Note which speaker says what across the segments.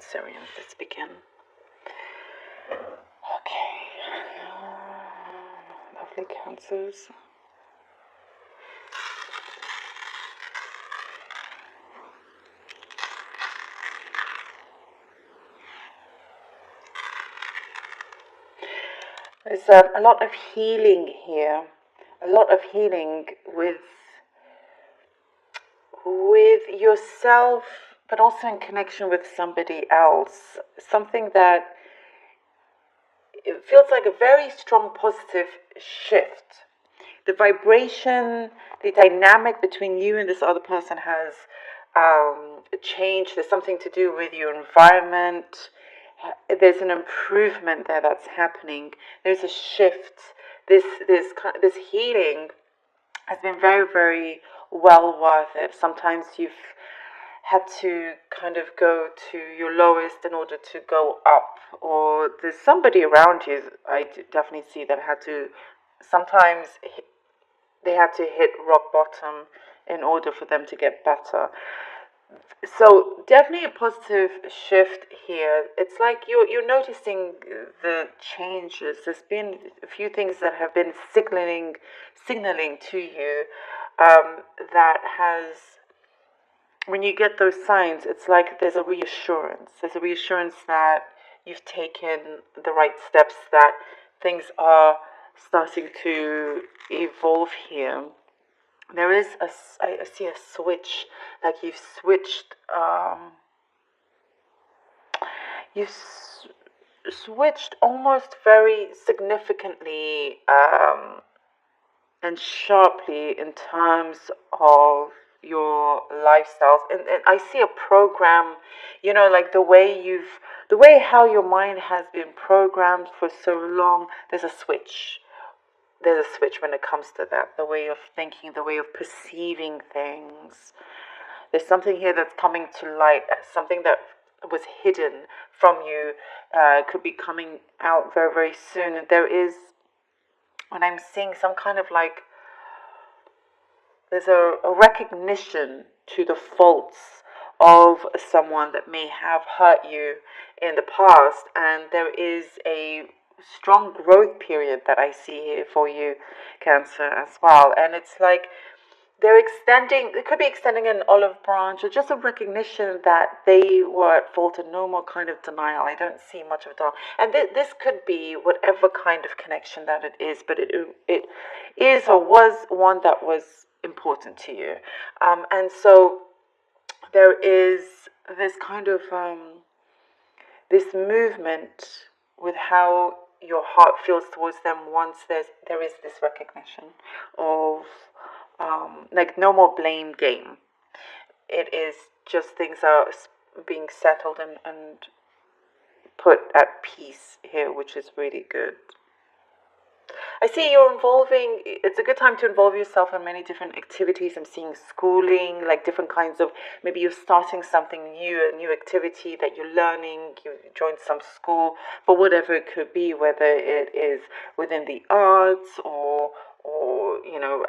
Speaker 1: Cancerians. Let's begin. Okay. Lovely Cancers. There's a lot of healing here. A lot of healing with yourself, but also in connection with somebody else. Something that it feels like a very strong positive shift. The vibration, the dynamic between you and this other person has changed. There's something to do with your environment. There's an improvement there that's happening. There's a shift. This healing has been very, very well worth it. Sometimes you've had to kind of go to your lowest in order to go up, or there's somebody around you. I definitely see that had to sometimes they had to hit rock bottom in order for them to get better. So definitely a positive shift here. It's like you're noticing the changes. There's been a few things that have been signaling to you that has, when you get those signs, it's like there's a reassurance. There's a reassurance that you've taken the right steps, that things are starting to evolve here. There is I see a switch, like you've switched almost very significantly and sharply in terms of your lifestyles, and I see a program, like the way how your mind has been programmed for so long. There's a switch when it comes to that, the way of thinking, the way of perceiving things. There's something here that's coming to light, something that was hidden from you could be coming out very, very soon. And there is, when I'm seeing some kind of like, there's a recognition to the faults of someone that may have hurt you in the past, and there is a strong growth period that I see here for you, Cancer, as well. And it's like they could be extending an olive branch, or just a recognition that they were at fault, and no more kind of denial. I don't see much of that. And this could be whatever kind of connection that it is, but it is or was one that was important to you. And so there is this kind of this movement with how your heart feels towards them once there is this recognition of like no more blame game. It is just things are being settled and put at peace here, which is really good. I see it's a good time to involve yourself in many different activities. I'm seeing schooling, like different kinds of, maybe you're starting something new, a new activity that you're learning, you joined some school, but whatever it could be, whether it is within the arts or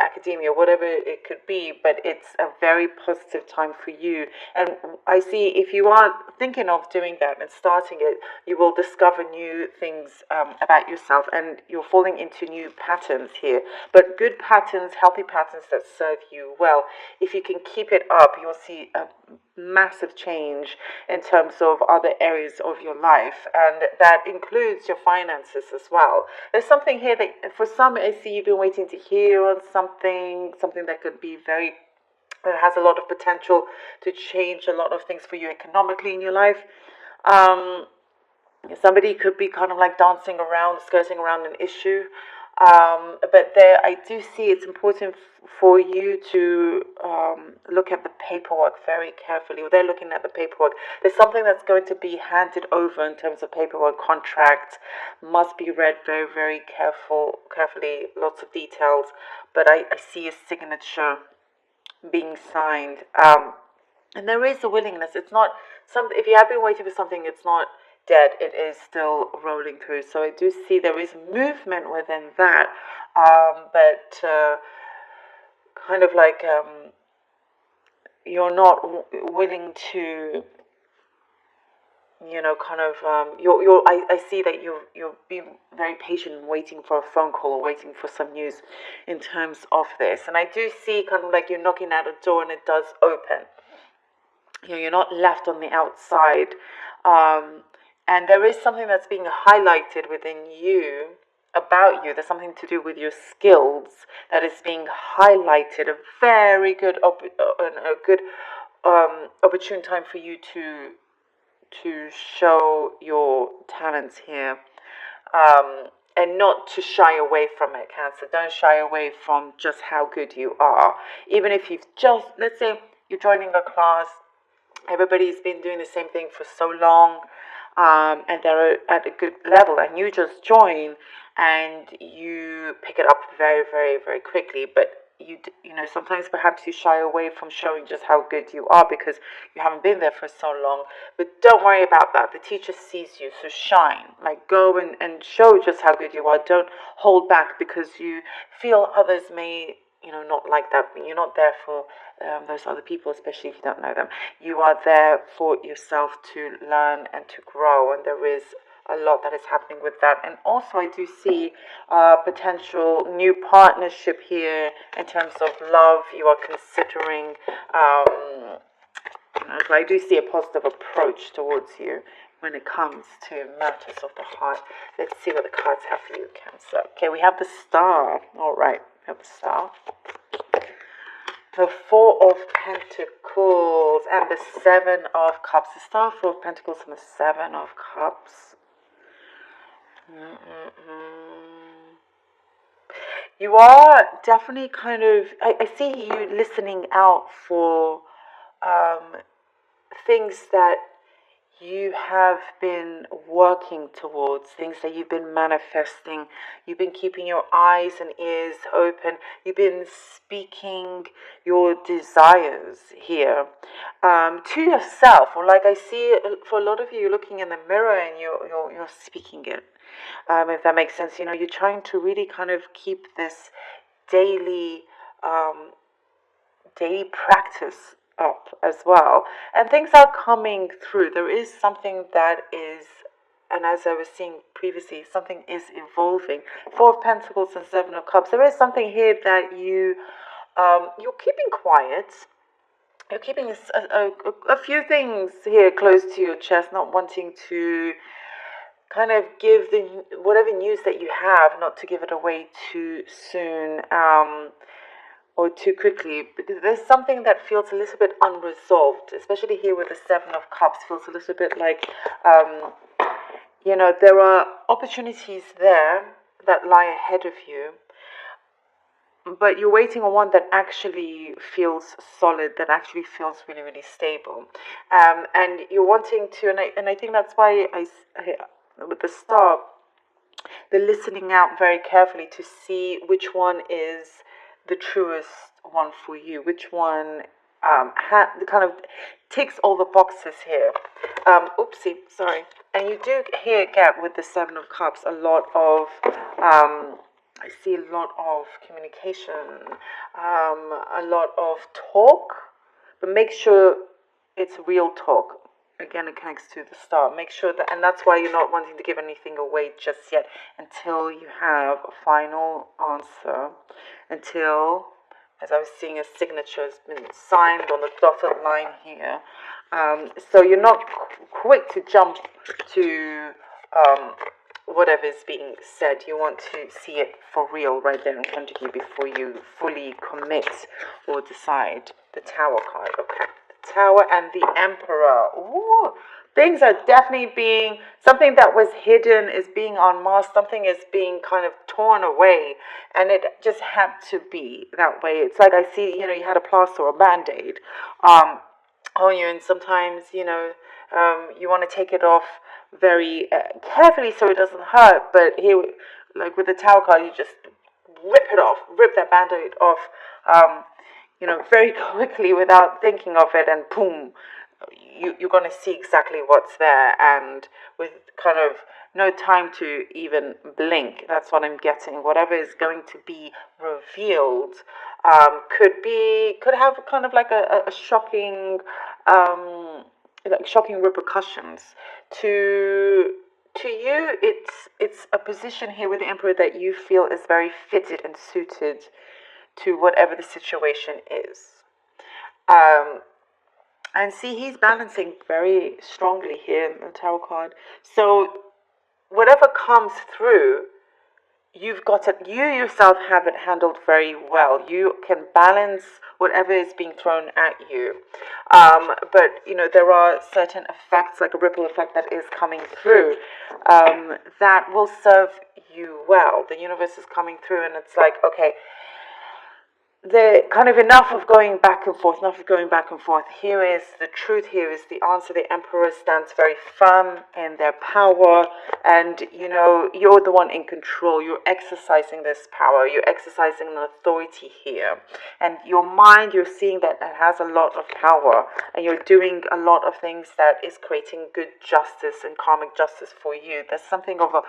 Speaker 1: academia, whatever it could be, but it's a very positive time for you. And I see if you are thinking of doing that and starting it, you will discover new things about yourself, and you're falling into new patterns here. But good patterns, healthy patterns that serve you well. If you can keep it up, you'll see a massive change in terms of other areas of your life, and that includes your finances as well. There's something here that for some, I see you've been waiting to hear on something that could be that has a lot of potential to change a lot of things for you economically in your life. Somebody could be kind of like skirting around an issue. But there, I do see it's important for you to look at the paperwork very carefully. They're looking at the paperwork. There's something that's going to be handed over in terms of paperwork. Contracts must be read very, very carefully. Lots of details. But I see a signature being signed. And there is a willingness. It's not something. If you have been waiting for something, it's not dead. It is still rolling through. So I do see there is movement within that, but kind of like you're not willing to kind of I see that you're being very patient and waiting for a phone call or waiting for some news in terms of this. And I do see kind of like you're knocking at a door and it does open. You're not left on the outside. And there is something that's being highlighted within you, about you. There's something to do with your skills that is being highlighted. A very good opportune time for you to show your talents here, and not to shy away from it, Cancer. Don't shy away from just how good you are. Even if you've just, let's say you're joining a class, everybody's been doing the same thing for so long, and they're at a good level, and you just join and you pick it up very, very, very quickly. But sometimes perhaps you shy away from showing just how good you are because you haven't been there for so long. But don't worry about that. The teacher sees you, so shine. Like, go and show just how good you are. Don't hold back because you feel others may not like that. You're not there for those other people, especially if you don't know them. You are there for yourself to learn and to grow, and there is a lot that is happening with that. And also I do see potential new partnership here in terms of love. You are considering, so I do see a positive approach towards you when it comes to matters of the heart. Let's see what the cards have for you, Cancer. Okay, we have the Star. All right, we have the Star. The Four of Pentacles and the Seven of Cups. The Star, Four of Pentacles, and the Seven of Cups. You are definitely kind of, I see you listening out for things that you have been working towards, things that you've been manifesting. You've been keeping your eyes and ears open. You've been speaking your desires here to yourself. Or like I see for a lot of you, looking in the mirror and you're speaking it. If that makes sense, you're trying to really kind of keep this daily practice up as well, and things are coming through. There is something that is, and as I was seeing previously, something is evolving. Four of Pentacles and Seven of Cups. There is something here that you're keeping quiet. You're keeping a few things here close to your chest, not wanting to kind of give whatever news that you have, not to give it away too soon. Or too quickly, because there's something that feels a little bit unresolved, especially here with the Seven of Cups. Feels a little bit like, there are opportunities there that lie ahead of you, but you're waiting on one that actually feels solid, that actually feels really, really stable, and you're wanting to, and I think that's why I with the Star, they're listening out very carefully to see which one is the truest one for you, which one kind of ticks all the boxes here. Oopsie, sorry. And you do here get with the Seven of Cups a lot of, I see a lot of communication, a lot of talk, but make sure it's real talk. Again, it connects to the Star. Make sure that, and that's why you're not wanting to give anything away just yet until you have a final answer, until, as I was seeing, a signature has been signed on the dotted line here. So you're not quick to jump to whatever is being said. You want to see it for real right there in front of you before you fully commit or decide. The Tower card, okay. Tower and the Emperor. Ooh, things are definitely being, something that was hidden is being unmasked. Something is being kind of torn away, and it just had to be that way. It's like I see, you had a plaster or a band-aid on you, and sometimes you want to take it off very carefully so it doesn't hurt. But here, like with the Tower card, you just rip that band-aid off. Very quickly without thinking of it, and boom, you're going to see exactly what's there, and with kind of no time to even blink. That's what I'm getting. Whatever is going to be revealed could have kind of like a shocking like shocking repercussions. To you, it's a position here with the Emperor that you feel is very fitted and suited to whatever the situation is. Um, and see, he's balancing very strongly here in the tarot card. So whatever comes through, you've got it. You yourself have it handled very well. You can balance whatever is being thrown at you. But there are certain effects, like a ripple effect, that is coming through, that will serve you well. The universe is coming through, and it's like, okay, the kind of enough of going back and forth, enough of going back and forth. Here is the truth, here is the answer. The Emperor stands very firm in their power, and you're the one in control. You're exercising this power, you're exercising an authority here, and your mind, you're seeing that it has a lot of power, and you're doing a lot of things that is creating good justice and karmic justice for you. There's something of a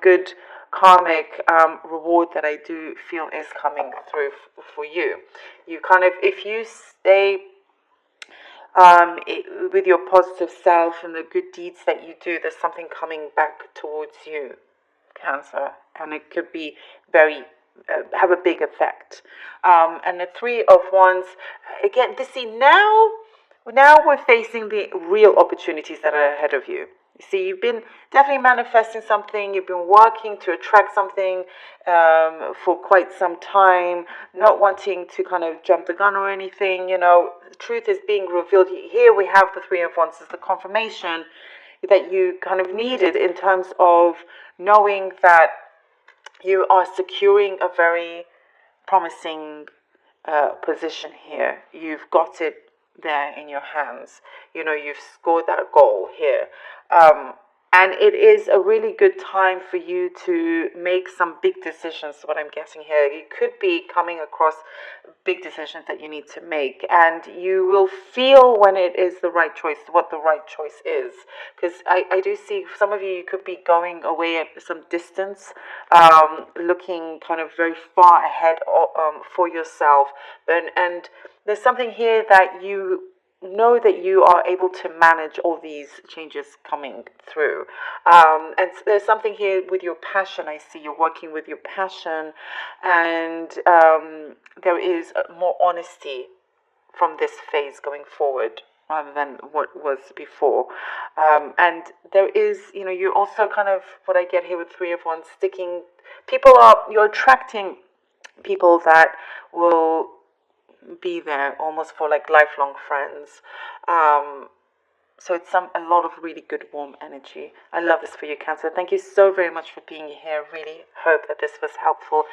Speaker 1: good karmic reward that I do feel is coming through for you. You kind of, if you stay with your positive self and the good deeds that you do, there's something coming back towards you, Cancer, and it could be very have a big effect. And the Three of Wands, again, now we're facing the real opportunities that are ahead of you. You see, you've been definitely manifesting something. You've been working to attract something for quite some time, not wanting to kind of jump the gun or anything. The truth is being revealed. Here we have the Three of Wands as the confirmation that you kind of needed, in terms of knowing that you are securing a very promising position here. You've got it there in your hands. You've scored that goal here. And it is a really good time for you to make some big decisions, what I'm guessing here. You could be coming across big decisions that you need to make, and you will feel when it is the right choice, what the right choice is. Because I do see some of you could be going away at some distance, looking kind of very far ahead for yourself. And there's something here that you know that you are able to manage all these changes coming through. And there's something here with your passion. I see you're working with your passion, and there is more honesty from this phase going forward rather than what was before. And there is, you're also kind of, what I get here with Three of Wands, you're attracting people that will be there almost for like lifelong friends. So it's a lot of really good warm energy. I love this for you, Cancer. Thank you so very much for being here. Really hope that this was helpful.